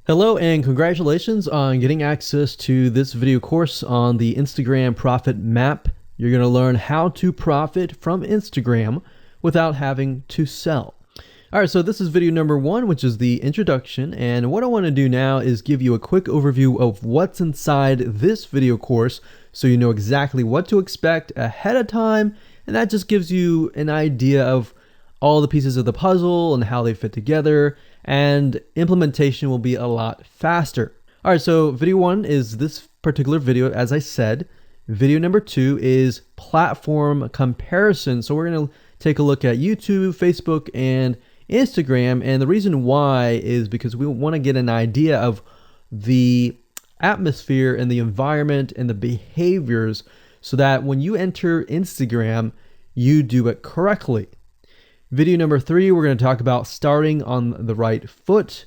Hello and congratulations on getting access to this video course on the Instagram Profit Map. You're going to learn how to profit from Instagram without having to sell. All right, so this is video number 1, which is the introduction. And what I want to do now is give you a quick overview of what's inside this video course so you know exactly what to expect ahead of time. And that just gives you an idea of all the pieces of the puzzle and how they fit together, and implementation will be a lot faster. All right, so video 1 is this particular video, as I said. Video number 2 is platform comparison. So we're going to take a look at YouTube, Facebook, and Instagram. And the reason why is because we want to get an idea of the atmosphere and the environment and the behaviors so that when you enter Instagram, you do it correctly. Video number 3, we're going to talk about starting on the right foot.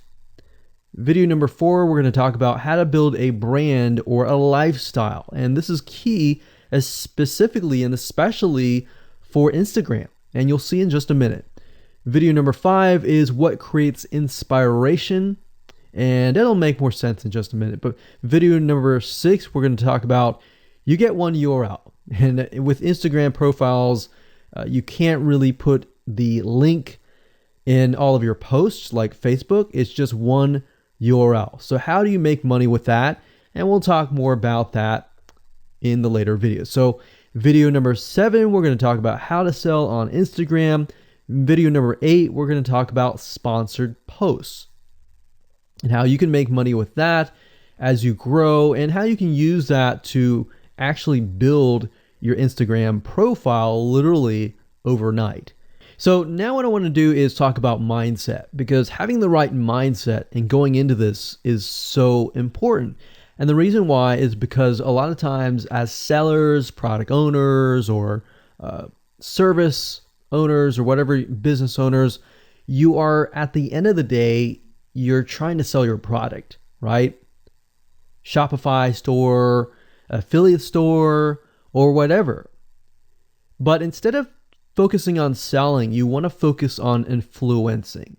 Video number 4, we're going to talk about how to build a brand or a lifestyle. And this is key, as specifically and especially for Instagram. And you'll see in just a minute. Video number 5 is what creates inspiration. And it'll make more sense in just a minute. But video number 6, we're going to talk about you get one URL. And with Instagram profiles, you can't really put the link in all of your posts like Facebook. It's just one URL. So how do you make money with that? And we'll talk more about that in the later videos. So video number 7, we're going to talk about how to sell on Instagram. Video number 8, we're going to talk about sponsored posts and how you can make money with that as you grow, and how you can use that to actually build your Instagram profile literally overnight. So now what I want to do is talk about mindset, because having the right mindset and going into this is so important. And the reason why is because a lot of times as sellers, product owners, or service owners, or whatever, business owners, you are, at the end of the day, you're trying to sell your product, right? Shopify store, affiliate store, or whatever. But instead of focusing on selling, you want to focus on influencing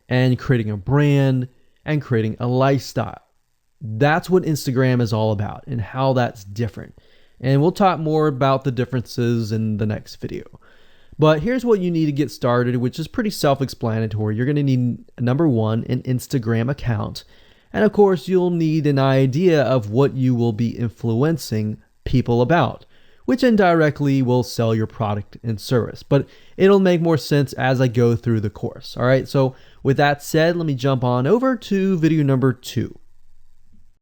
and creating a brand and creating a lifestyle. That's what Instagram is all about and how that's different. And we'll talk more about the differences in the next video. But here's what you need to get started, which is pretty self-explanatory. You're going to need, number 1, an Instagram account. And of course, you'll need an idea of what you will be influencing people about, which indirectly will sell your product and service. But it'll make more sense as I go through the course. All right, so with that said, let me jump on over to video number 2.